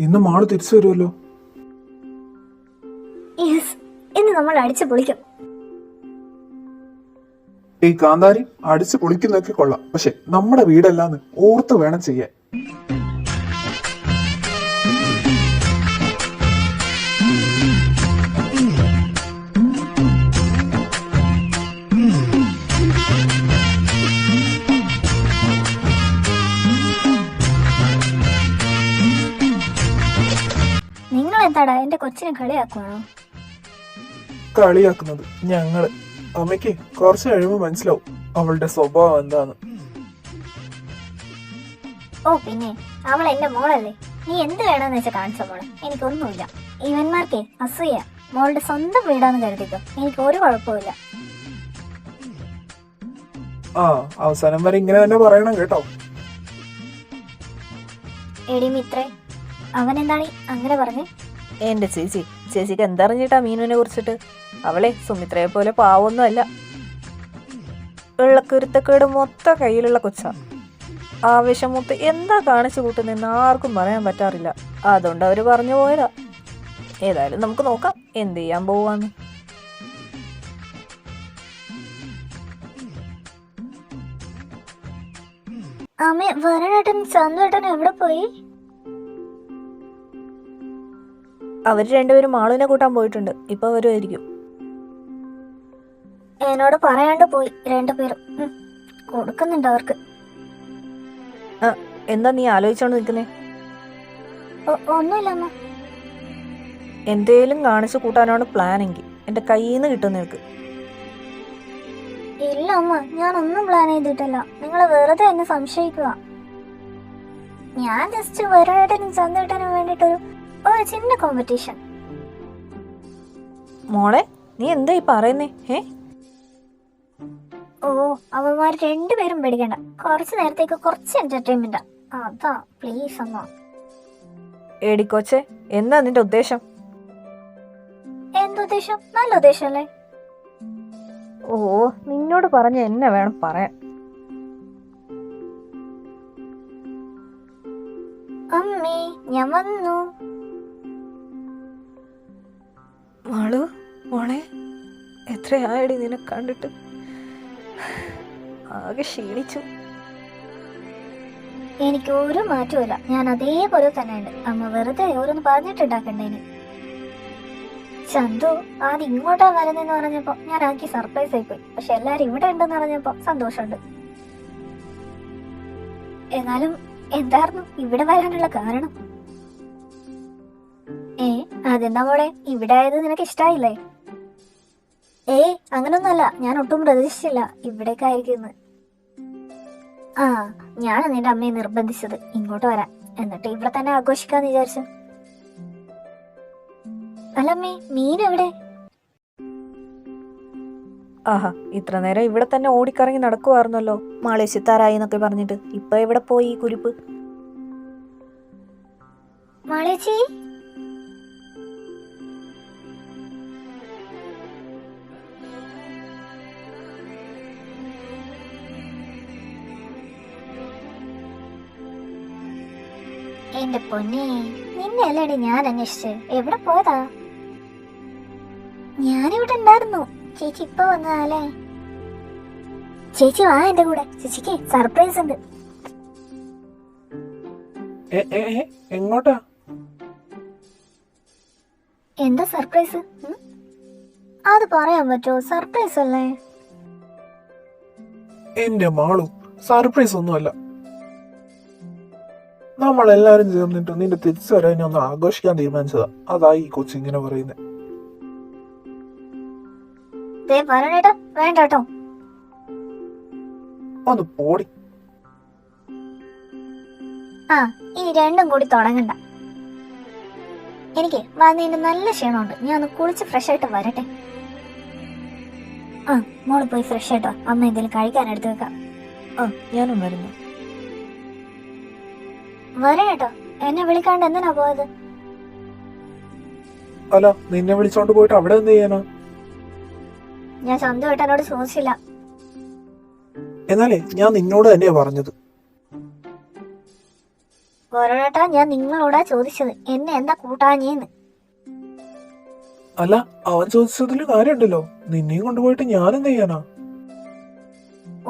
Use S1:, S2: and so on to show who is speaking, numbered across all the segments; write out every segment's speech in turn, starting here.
S1: ഇന്ന് മാള് തിരിച്ചു വരുമല്ലോ.
S2: യെസ്, ഇന്ന് നമ്മൾ അടിച്ചു പൊളിക്കും.
S1: ഈ കാന്താരി അടിച്ചു പൊളിക്കുന്നൊക്കെ കൊള്ളാം, പക്ഷെ നമ്മുടെ വീടല്ലാന്ന് ഓർത്ത് വേണം ചെയ്യാൻ.
S2: നിങ്ങൾ എന്താടാ എന്റെ കൊച്ചിനെ കളിയാക്കുവാണോ?
S1: കളിയാക്കുന്നത് ഞങ്ങള്. അമ്മയ്ക്ക് കുറച്ച് കഴിയുമ്പോ മനസ്സിലാവും അവളുടെ സ്വഭാവം എന്താന്ന്.
S2: ഓ പിന്നെ, അവൾ എന്റെ മോളല്ലേ. നീ എന്ത് വേണമെന്ന് വെച്ചാൽ കാണിച്ച മോളെ, എനിക്കൊന്നുമില്ല. ഇവന്മാർക്കേ അസൂയ. മോളുടെ സ്വന്തം വീടാന്ന് കരുതിക്കോ, എനിക്ക് ഒരു കുഴപ്പമില്ല.
S1: ആ, അവസാനം വരെ ഇങ്ങനെ തന്നെ പറയണം കേട്ടോ.
S2: എടി മിത്രേ, അവൻ എന്താണ് അങ്ങനെ പറഞ്ഞേ?
S3: എന്റെ ചേച്ചിക്ക് എന്തറിഞ്ഞിട്ടാ മീനുവിനെ കുറിച്ചിട്ട്? അവളെ സുമിത്രയെ പോലെ പാവൊന്നും അല്ല. ഉള്ള കുരുത്തക്കേട് മൊത്തം കയ്യിലുള്ള കൊച്ചാ. ആവേശം മൊത്തം എന്താ കാണിച്ചു കൂട്ടുന്നെന്ന് ആർക്കും പറയാൻ പറ്റാറില്ല. അതുകൊണ്ട് അവര് പറഞ്ഞു പോയതാ. ഏതായാലും നമുക്ക് നോക്കാം എന്ത് ചെയ്യാൻ പോവാന്ന്.
S2: അമ്മ, വരണേട്ടൻ ചന്തുവേട്ടൻ എവിടെ പോയി?
S3: അവര് രണ്ടുപേരും മാളുവിനെ കൂട്ടാൻ പോയിട്ടുണ്ട്. ഇപ്പൊ വരുമായിരിക്കും.
S2: എന്നോട് പറയാണ്ട് പോയി രണ്ടുപേരും. കൊടുക്കുന്നുണ്ട് അവർക്ക്.
S3: എന്താ നീ ആലോചിച്ചോണ്ട് നിൽക്കുന്നേ?
S2: ഒന്നുമില്ല അമ്മ.
S3: എന്തേലും കാണിച്ചു കൂട്ടാനാണ് പ്ലാനെങ്കിൽ എന്റെ കയ്യിൽ നിന്ന് കിട്ടും നിനക്ക്.
S2: ഇല്ല അമ്മ, ഞാനൊന്നും പ്ലാൻ ചെയ്തിട്ടില്ല. നിങ്ങൾ വെറുതെ എന്നെ സംശയിക്കുക. ഞാൻ ജസ്റ്റ് വരണേട്ടനും ചന്തുവേട്ടനും വേണ്ടിട്ടൊരു ചിന്ന കോമ്പറ്റീഷൻ.
S3: മോളെ, നീ എന്താ ഈ പറയുന്നേ?
S2: ഓ, അവന്മാർ രണ്ടുപേരും പേടിക്കണ്ട. കുറച്ചു നേരത്തേക്ക് കുറച്ച് എന്റർടൈൻമെന്റാ. അതാ, പ്ലീസ് അമ്മ.
S3: എടിക്കൊച്ചെ, എന്താ നിന്റെ ഉദ്ദേശം?
S2: എന്തുദ്ദേശം? നല്ല ഉദ്ദേശല്ലേ?
S3: ഓ, നിന്നോട് പറഞ്ഞ എന്നെ വേണം പറയാൻ.
S2: അമ്മേ, ഞാൻ വന്നു.
S3: മാളു മോളെ, എത്രയായടി നിന്നെ കണ്ടിട്ട്? ആകെ ക്ഷീണിച്ചു.
S2: എനിക്ക് ഒരു മാറ്റമില്ല, ഞാൻ അതേപോലെ തന്നെ ഉണ്ട്. അമ്മ വെറുതെ ഓരോന്ന് പറഞ്ഞിട്ടുണ്ടാക്കണ്ടേന്. ചന്തു ആദ്യം ഇങ്ങോട്ടാ വരുന്നെന്ന് പറഞ്ഞപ്പോ ഞാൻ ആക്കി സർപ്രൈസ് ആയിപ്പോയി. പക്ഷെ എല്ലാരും ഇവിടെ ഉണ്ടെന്ന് പറഞ്ഞപ്പോ സന്തോഷമുണ്ട്. എന്നാലും എന്തായിരുന്നു ഇവിടെ വരാനുള്ള കാരണം? അതെന്താ മോളെ, ഇവിടെ ആയത് നിനക്ക് ഇഷ്ടായില്ലേ? അങ്ങനൊന്നുമല്ല, ഞാൻ ഒട്ടും പ്രതീക്ഷിച്ചില്ല ഇവിടേക്കായിരിക്കും. ആ, ഞാനാ നിന്റെ അമ്മയെ നിർബന്ധിച്ചത് ഇങ്ങോട്ട് വരാൻ. എന്നിട്ട് ഇവിടെ തന്നെ ആഘോഷിക്കാന്ന് വിചാരിച്ചു. അല്ലമ്മേ, മീൻ എവിടെ?
S3: ആഹാ, ഇത്ര നേരം ഇവിടെ തന്നെ ഓടിക്കറങ്ങി നടക്കുവായിരുന്നല്ലോ മാളെ സിത്താറായി എന്നൊക്കെ പറഞ്ഞിട്ട്. ഇപ്പൊ എവിടെ പോയി ഈ കുരിപ്പ്?
S2: മാളേച്ചി, എന്റെ പൊന്നെ, നിന്നെ അല്ലേടി ഞാൻ അന്വേഷിച്ച്. എവിടെ പോയതാ? ഞാനിവിടെ ഉണ്ടായിരുന്നു. ചേച്ചി ഇപ്പൊ വന്നതല്ലേ? ചേച്ചി വാ എന്റെ കൂടെ, ചേച്ചിക്ക് സർപ്രൈസ് ഉണ്ട്.
S1: എങ്ങോട്ടാ?
S2: എന്താ സർപ്രൈസ്? അത് പറയാൻ പറ്റുമോ? സർപ്രൈസ് അല്ലേ?
S1: എന്റെ മാളു, സർപ്രൈസ് ഒന്നുമല്ല. നമ്മളെല്ലാരും ചേർന്നിട്ട് നിന്റെ തിരിച്ചു വരാൻ ഒന്ന് ആഘോഷിക്കാൻ തീരുമാനിച്ചതാ. അതായി ഈ കൊച്ചിങ്ങനെ പറയുന്നത്.
S2: വേണ്ട കേട്ടോ.
S1: ഒന്ന് പോടി.
S2: ഇനി രണ്ടും കൂടി തുടങ്ങണ്ട. എനിക്ക് വന്നതിന്റെ നല്ല ക്ഷീണമുണ്ട്. ഞാൻ ഒന്ന് കുളിച്ച് ഫ്രഷ് ആയിട്ട് വരട്ടെ. മോള് പോയി ഫ്രഷ് ആയിട്ടോ. അമ്മ എന്തെങ്കിലും കഴിക്കാൻ എടുത്തു വെക്കാം.
S3: ഞാനും വരുന്നു.
S2: വരേട്ടോ. എന്നെ വിളിക്കാണ്ട് എന്തിനാ പോയത്?
S1: അല്ല, നിന്നെ വിളിച്ചോണ്ട് പോയിട്ട് അവിടെ എന്ത് ചെയ്യാനാ?
S2: ഞാൻ ചന്തുവേട്ടനോട് ചോദിച്ചില്ല.
S1: എന്നാലേ ഞാൻ നിന്നോട് തന്നെയാ പറഞ്ഞത്.
S2: വരണേട്ടാ, ഞാൻ നിങ്ങളോടാ ചോദിച്ചത് എന്നെ എന്താ കൂട്ടാഞ്ഞേന്ന്.
S1: അല്ല, അവൻ ചോദിച്ചതിൽ കാര്യമുണ്ടല്ലോ. നിന്നെയും കൊണ്ടുപോയിട്ട് ഞാനെന്ത് ചെയ്യാനാ?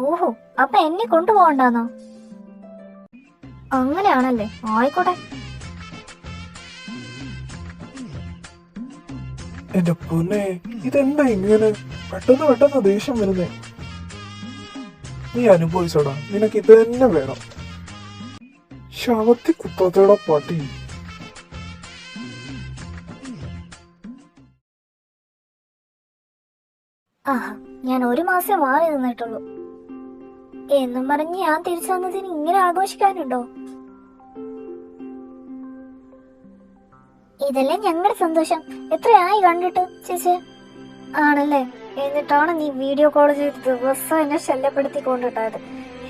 S2: ഓഹോ, അപ്പൊ എന്നെ കൊണ്ടുപോകണ്ടാന്നോ? അങ്ങനെയാണല്ലേ, ആയിക്കോട്ടെ.
S1: എന്റെ പൊന്നെ, ഇതെന്താ ഇങ്ങനെ പെട്ടെന്ന് പെട്ടെന്ന് ദേഷ്യം വരുന്നേ? നീ അനുഭവിച്ചോടാ, നിനക്ക് ഇത് തന്നെ വേണം. ശവത്തി കുത്തത്തോടെ പട്ടി.
S2: ആഹാ, ഞാൻ 1 മാസം മാറി നിന്നിട്ടുള്ളൂ എന്നും പറഞ്ഞ് ഞാൻ തിരിച്ചു വന്നതിന് ഇങ്ങനെ ആഘോഷിക്കാനുണ്ടോ? ഇതല്ലേ ഞങ്ങളുടെ സന്തോഷം. എത്രയായി കണ്ടിട്ട് ചേച്ചി? ആണല്ലേ? എന്നിട്ടാണ് നീ വീഡിയോ കോൾ ചെയ്ത് ദിവസം എന്നെ ശല്യപ്പെടുത്തി കൊണ്ടിട്ടത്.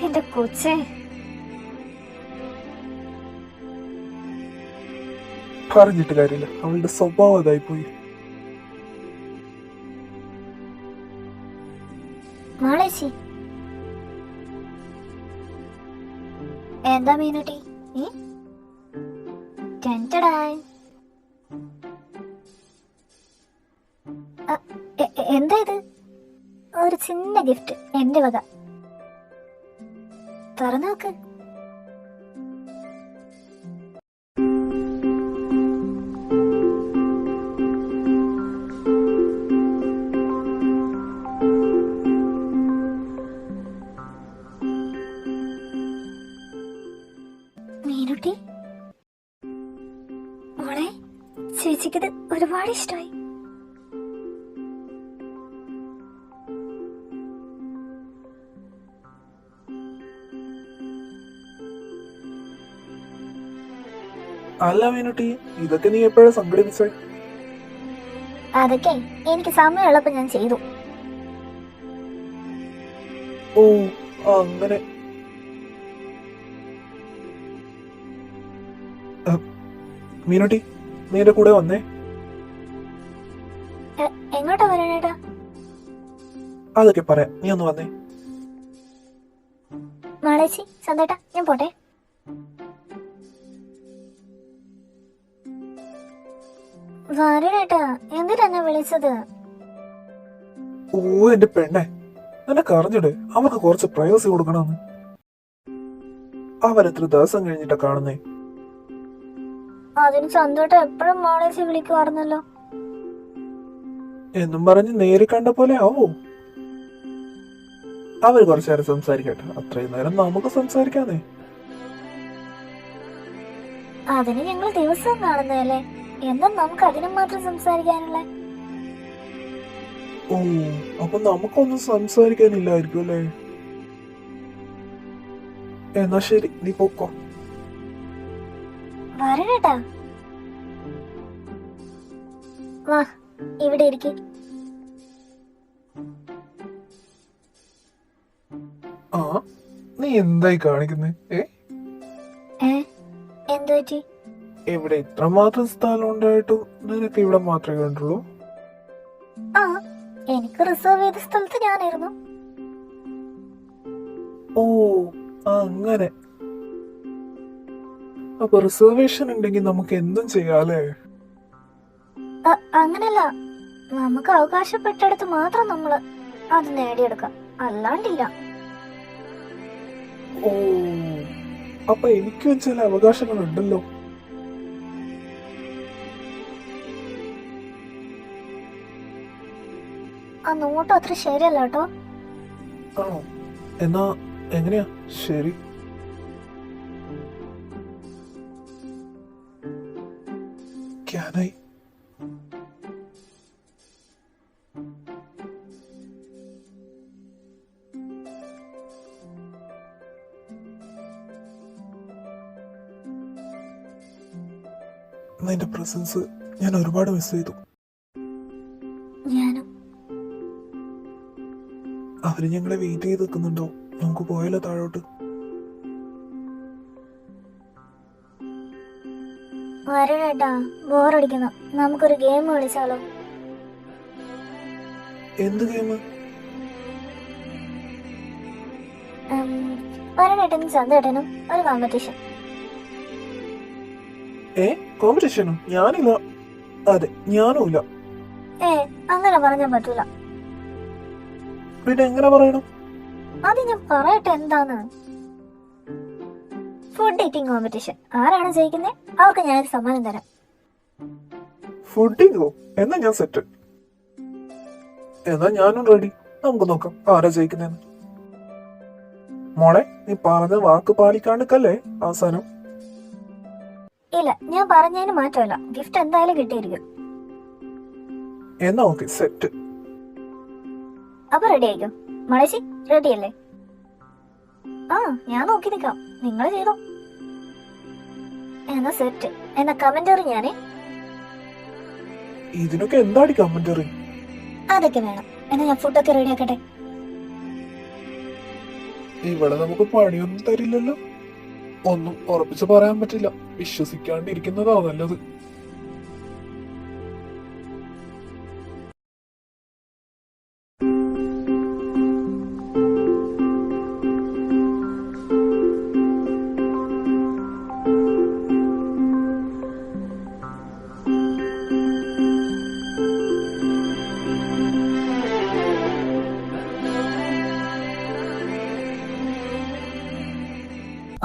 S2: എന്റെ കൊച്ചേ,
S1: പറഞ്ഞിട്ട് കാര്യമില്ല, അവളുടെ സ്വഭാവം അതായി പോയി.
S2: മാളേച്ചി. എന്താ മീനുട്ടി? ടെൻറ്റഡായി. എന്താ ഇത്? ഒരു ചിന്ന ഗിഫ്റ്റ് എന്റെ വക. തുറന്നു നോക്ക്. മീനുട്ടി മോളെ, ചേച്ചിക്കിത് ഒരുപാട് ഇഷ്ടമായി.
S1: അല്ല മീനുട്ടി, ഇതൊക്കെ നീ എപ്പോഴാ സംഘടിപ്പിച്ചേ?
S2: അതൊക്കെ എനിക്ക് സമയമുള്ളപ്പോ ഞാൻ ചെയ്തു.
S1: ഓ, അങ്ങനെ. മീനുട്ടി, നീ എന്റെ കൂടെ വന്നേ.
S2: എങ്ങോട്ടാ വരണേട്ടാ?
S1: അതൊക്കെ പറയാം, നീ ഒന്ന് വന്നേ.
S2: മാളേച്ചി, സന്തേട്ടാ, ഞാൻ പോട്ടെ. വരണേട്ടാ, എന്തിനാ വിളിച്ചത്?
S1: ഓ എന്റെ പെണ്ണെ, നിനക്ക് അറിഞ്ഞിട് അവർക്ക് കുറച്ച് പ്രൈവസി കൊടുക്കണമെന്ന്. അവരെത്ര ദിവസം കഴിഞ്ഞിട്ടാ കാണുന്നേ?
S2: അതിന് സന്തോട്ടം എപ്പോഴും മാളേച്ചി വിളിക്കുവാർന്നല്ലോ.
S1: എന്നും പറഞ്ഞ് നേരി കണ്ട പോലെ ആവോ? അവര് കുറച്ചു നേരം സംസാരിക്കട്ടെ, അത്രയും നേരം നമുക്ക് സംസാരിക്കാന്നേ.
S2: അതിന് ഞങ്ങൾ ദിവസം കാണുന്നതല്ലേ, എന്താ നമുക്ക് അതിനും മാത്രം സംസാരിക്കാനുള്ള?
S1: ഓ, അപ്പൊ നമുക്കൊന്നും സംസാരിക്കാനില്ലായിരിക്കും അല്ലേ? എന്നാ ശരി, നീ പൊക്കോ.
S2: വരണേട്ടാ, വാ ഇവിടെ ഇരിക്ക്.
S1: ആ, നീ എന്തായി കാണിക്കുന്നേ?
S2: എന്തു പറ്റി?
S1: ഇവിടെ ഇത്രമാത്രം സ്ഥലം ഉണ്ടായിട്ടും നിനക്ക് ഇവിടെ മാത്രമേ കണ്ടുള്ളൂ?
S2: ആ, എനിക്ക് റിസർവ് ചെയ്ത സ്ഥലത്ത് ഞാനായിരുന്നു.
S1: ഓ, അങ്ങനെ. അപ്പൊ റിസർവേഷൻ ഉണ്ടെങ്കിൽ നമുക്ക് എന്തും ചെയ്യാലേ?
S2: അങ്ങനല്ല, നമുക്ക് അവകാശപ്പെട്ടെടുത്ത് മാത്രം നമ്മള് അത് നേടിയെടുക്കാം, അല്ലാണ്ടില്ല.
S1: ഓ, അപ്പൊ എനിക്കും ചില അവകാശങ്ങൾ ഉണ്ടല്ലോ.
S2: ആ നോട്ടം അത്ര ശരിയല്ല കേട്ടോ.
S1: ആണോ? എന്നാ എങ്ങനെയാ ശരി? ക്യാനായി? നിന്റെ പ്രസൻസ് ഞാൻ ഒരുപാട് മിസ് ചെയ്തു.
S2: ഞാനും.
S1: അവര് ഞങ്ങളെ വെയിറ്റ് ചെയ്ത് നിൽക്കുന്നുണ്ടോ? നമുക്ക് പോയാലോ താഴോട്ട്?
S2: വരണേട്ടാ, ബോറടിക്കുന്നു. നമുക്കൊരു ഗെയിം കളിച്ചാലോ?
S1: എന്ത് ഗെയിം?
S2: വരണേട്ടനും ചന്തേട്ടനും ഒരു കോമ്പറ്റീഷൻ.
S1: കോമ്പറ്റീഷനോ? ഞാനില്ല. അതെ, ഞാനുമില്ല.
S2: അങ്ങനെ പറഞ്ഞാൽ പറ്റൂല.
S1: പിന്നെ എങ്ങനെ പറയണം?
S2: അത് ഞാൻ പറയട്ടെ എന്താന്ന്. Food eating competition. ആരാണ് ജയിക്കുന്നത് അവർക്ക് ഞാനൊരു സമ്മാനം തരാം.
S1: ഫുഡിങ്ങോ? എന്നാ ഞാൻ സെറ്റ്. എന്നാ ഞാനും റെഡി. നമുക്ക് നോക്കാം ആരാ ജയിക്കുന്നതെന്ന്. മോളെ, നീ പറഞ്ഞ വാക്ക് പാലിക്കാണ്ടിക്കല്ലേ അവസാനം?
S2: ഇല്ല, ഞാൻ പറഞ്ഞതിന് മാറ്റമല്ല. ഗിഫ്റ്റ് എന്തായാലും കിട്ടിയിരിക്കും.
S1: എന്നാ ഓക്കെ, സെറ്റ്.
S2: അപ്പൊ റെഡി ആയിക്കോ. മളേശി റെഡി അല്ലേ? ഞാൻ നോക്കി നിൽക്കാം, നിങ്ങൾ ചെയ്തോ. എന്നാ സെറ്റ്. എന്നാ കമന്ററി ഞാനേ.
S1: ഇതിനൊക്കെ എന്താടി കമന്ററി?
S2: അതൊക്കെ വേണം. എന്നാ ഞാൻ ഫുഡൊക്കെ റെഡി ആക്കട്ടെ.
S1: ഇവിടെ നമുക്ക് പണിയൊന്നും തരില്ലല്ലോ. ഒന്നും ഉറപ്പിച്ച് പറയാൻ പറ്റില്ല. വിശ്വസിക്കാണ്ടിരിക്കുന്നതാ നല്ലത്.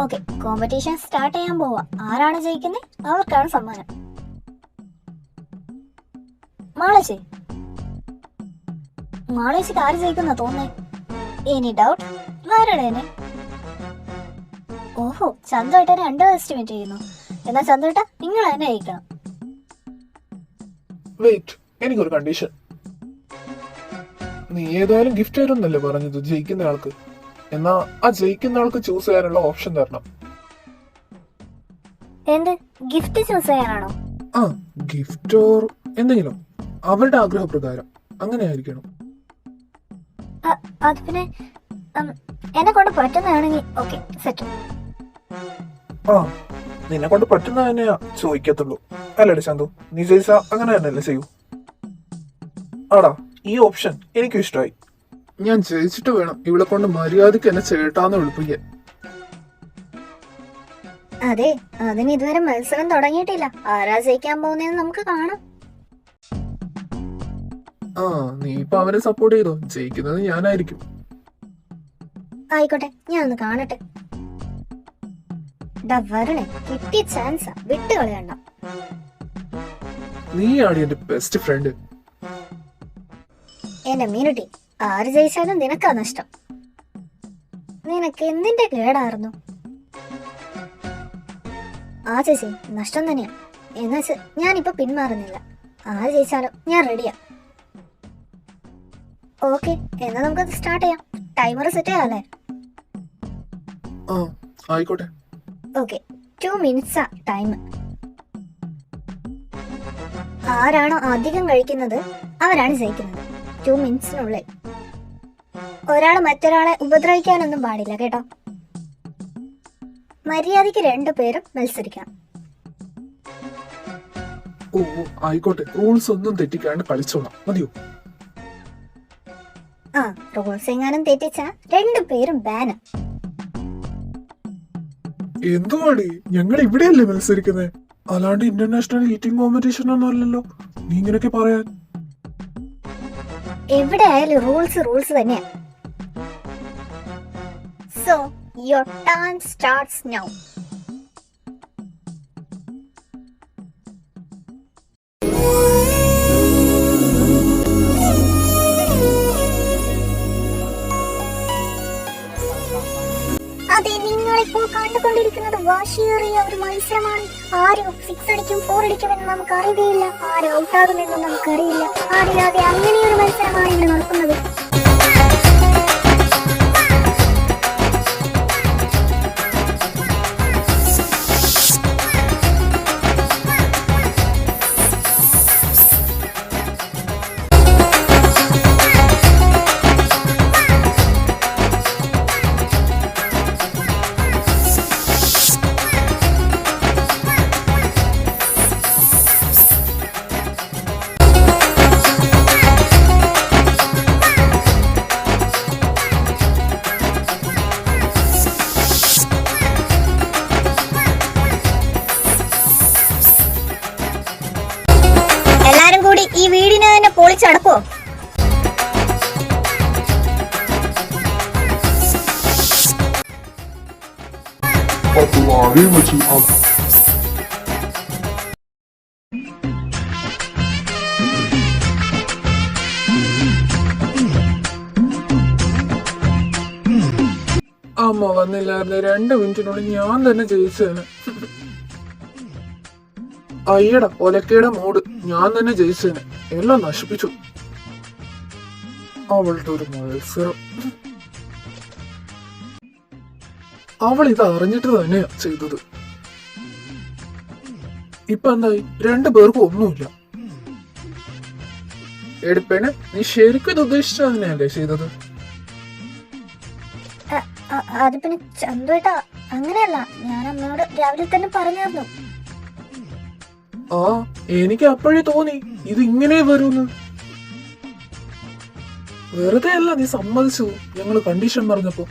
S2: ഓക്കെ, കോമ്പറ്റീഷൻ സ്റ്റാർട്ട് ചെയ്യാൻ പോവാ. ആരാണ് ജയിക്കുന്നത് അവർക്കാണ് സമ്മാനം. മാളേശിക്ക് ആര് ജയിക്കുന്ന തോന്നേ? Any doubt? ആരുടേനെ? ഓഹോ, ചന്ദ്രേട്ടനെ അണ്ടർ എസ്റ്റിമേറ്റ് ചെയ്യുന്നു. എന്നാ ചന്ദ്രേട്ട നിങ്ങൾ തന്നെ ജയിക്കണം.
S1: വെയിറ്റ്, എനിക്കൊരു കണ്ടീഷൻ. നീ ഏതായാലും ഗിഫ്റ്റ് തരുന്നല്ലേ പറഞ്ഞത് ജയിക്കുന്ന ആൾക്ക്? എന്നാ ആ ജയിക്കുന്ന ആൾക്ക് ചൂസ് ചെയ്യാനുള്ള ഓപ്ഷൻ തരണം.
S2: എന്ത് ഗിഫ്റ്റ് ചൂസ് ചെയ്യാനാണോ?
S1: ആ, ഗിഫ്റ്റ് ഓർ എന്തെങ്കിലും അവരുടെ ആഗ്രഹപ്രകാരം അങ്ങനെ ആയിരിക്കണം.
S2: അത് പിന്നെ എന്നെ കൊണ്ട് പറ്റുന്നതാണെങ്കിൽ ഓക്കെ, സെറ്റ്.
S1: നിന്നെ കൊണ്ട് പറ്റുന്ന തന്നെയാ ചോദിക്കത്തുള്ളൂ, അല്ലേടി ചന്തു? നീ ജയിച്ചാ അങ്ങനെ തന്നെയല്ലേ ചെയ്യൂ? ആടാ, ഈ ഓപ്ഷൻ എനിക്കും ഇഷ്ടമായി. ഞാൻ ജയിച്ചിട്ട് വേണം ഇവിടെ കൊണ്ട് മര്യാദക്ക് എന്നെ ചേട്ടാന്ന് വിളിപ്പിക്കാൻ.
S2: അതെ, അതിന് ഇതുവരെ മത്സരം തുടങ്ങിയിട്ടില്ല. ആരാ ജയിക്കാൻ പോകുന്നതെന്ന് നമുക്ക് കാണാം.
S1: നീ ഇപ്പൊ അവനെ സപ്പോർട്ട് ചെയ്തോ? ജയിക്കുന്നത് ഞാനായിരിക്കും.
S2: ആയിക്കോട്ടെ, ഞാൻ ഒന്ന് കാണട്ടെ. വരണേ, കിട്ടിയ ചാൻസാ, വിട്ട് കളയണ്ട.
S1: നീയാണ് എന്റെ ബെസ്റ്റ് ഫ്രണ്ട്.
S2: എന്റെ മീനുട്ടി, ആര് ജയിച്ചാലും നിനക്കാ നഷ്ടം. നിനക്ക് എന്തിന്റെ കേടായിരുന്നു? ചേച്ചി, നഷ്ടം തന്നെയാ. എന്നുവെച്ച് ഞാനിപ്പോ പിന്മാറുന്നില്ല. ആര് ജയിച്ചാലും ഞാൻ റെഡിയാ. ഓക്കെ, എന്നാ നമുക്കത് സ്റ്റാർട്ട് ചെയ്യാം. ടൈമർ സെറ്റ് ചെയ്യാല്ലേ?
S1: ആയിക്കോട്ടെ.
S2: ഓക്കെ, 2 മിനിറ്റ്സാ ടൈം. ആരാണോ അധികം കഴിക്കുന്നത് അവരാണ് ജയിക്കുന്നത്. 2 മിനിറ്റ്സിനുള്ളിൽ ഒരാള് മറ്റൊരാളെ ഉപദ്രവിക്കാനൊന്നും പാടില്ല കേട്ടോ. മര്യാദയ്ക്ക് 2 പേരും മത്സരിക്കാം.
S1: ആയിക്കോട്ടെ, റൂൾസ് ഒന്നും തെറ്റിക്കാണ്ട് കളിച്ചോളാം, മതിയോ?
S2: റൂൾസ് എങ്ങാനും തെറ്റിച്ച 2 പേരും ബാന്.
S1: എന്തുവാടി, ഞങ്ങൾ ഇവിടെയല്ലേ മത്സരിക്കുന്നത്, അല്ലാണ്ട് ഇന്റർനാഷണൽ ഈറ്റിംഗ് കോമ്പറ്റീഷൻ ഒന്നും അല്ലല്ലോ. നീ ഇങ്ങനെയൊക്കെ പറയാൻ?
S2: എവിടെ ആയാലും റൂൾസ് തന്നെയാ. So your time starts now. അതെ, നിങ്ങളിപ്പോൾ കണ്ടുകൊണ്ടിരിക്കുന്നത് വാശിയേറിയ ഒരു മത്സരമാണ്. ആര് 6 അടിക്കും 4 അടിക്കുമെന്ന് നമുക്ക് അറിയുകയില്ല. ആര് ഔട്ടാകുമെന്നും നമുക്കറിയില്ല. അറിയാതെ അങ്ങനെയൊരു മത്സരമാണ് ഇവിടെ നടക്കുന്നത്.
S4: ഭാവിയും വെച്ചു
S1: അമ്മ വന്നില്ലായിരുന്നു 2 മിനിറ്റിനുള്ളിൽ ഞാൻ തന്നെ ജയിച്ചേനെ. അയ്യടാ ഒലക്കയുടെ മൂട്, ഞാൻ തന്നെ ജയിച്ചേനെ. എല്ലാം നശിപ്പിച്ചു. അവളുടെ ഒരു മത്സരം. അവൾ ഇത് അറിഞ്ഞിട്ട് തന്നെയാ ചെയ്തത്. ഇപ്പൊ എന്തായി? 2 പേർക്കും ഒന്നുമില്ല. എടുപ്പേണ്, നീ ശരിക്കും ഇത് ഉദ്ദേശിച്ചു തന്നെയല്ലേ ചെയ്തത്?
S2: അത് പിന്നെ ചന്തുവേട്ടാ, അങ്ങനെയല്ല. ഞാൻ അമ്മയോട് രാവിലെ തന്നെ പറഞ്ഞായിരുന്നു.
S1: ആ, എനിക്ക് അപ്പോഴേ തോന്നി ഇത് ഇങ്ങനെ വരുമെന്ന്. വെറുതെ അല്ല നീ സമ്മതിച്ചു ഞങ്ങള് കണ്ടീഷൻ പറഞ്ഞപ്പോ.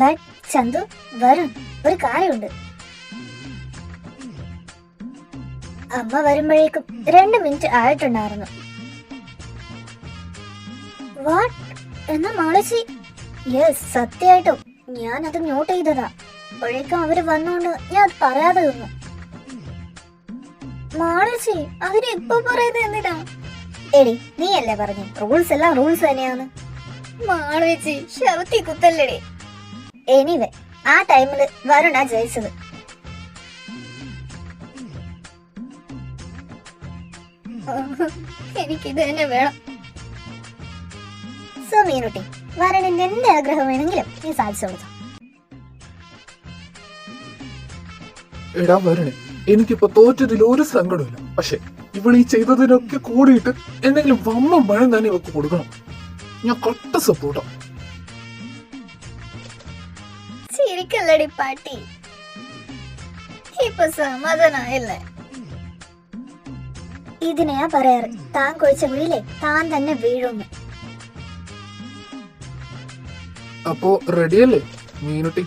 S2: ബട്ട് ചന്തു, വരുൺ, ഒരു കാര്യമുണ്ട്. അമ്മ വരുമ്പോഴേക്കും 2 മിനിറ്റ് ആയിട്ടുണ്ടായിരുന്നു. വാട്ട്? എന്നാ മാളച്ചി? യെസ്, സത്യമായിട്ടും ഞാൻ അത് നോട്ട് ചെയ്തതാ. അപ്പോഴേക്കും അവര് വന്നോണ്ട് ഞാൻ അത് പറയാതെ നിന്നു. മാളച്ചി, അതിന് ഇപ്പൊ പറയുന്നത് എന്തിനാ? എടി, നീ അല്ലേ പറഞ്ഞു റൂൾസ് എല്ലാം റൂൾസ് തന്നെയാണ്. മാളച്ചി, ശവത്തി കുത്തല്ലടി. എനിവേ, ആ ടൈമില് വരുണാ ജയിച്ചത്. എനിക്കിത് തന്നെ വേണം. സോ മീനുട്ടി, വരുണിന്റെ എന്ത് ആഗ്രഹം വേണമെങ്കിലും നീ സാധിച്ചു കൊടുത്തു.
S1: എടാ വരണേ, എനിക്കിപ്പോ തോറ്റതിൽ ഒരു സങ്കടമില്ല. പക്ഷെ ഇവൾ ഈ ചെയ്തതിനൊക്കെ കൂടിയിട്ട് എന്തെങ്കിലും വമ്മ മഴ തന്നെ ഇവക്ക് കൊടുക്കണം. ഞാൻ കട്ട സപ്പോർട്ടാ.
S2: ചിരിക്കല്ലടി പാട്ടി, ഇപ്പൊ സമാധാനായല്ലേ? ഇതിനെയാ പറയാറ്, താൻ കൊഴിച്ച വീഴിലെ താൻ തന്നെ വീഴുന്നു.
S1: അപ്പോ റെഡിയല്ലേ മീനുട്ടി?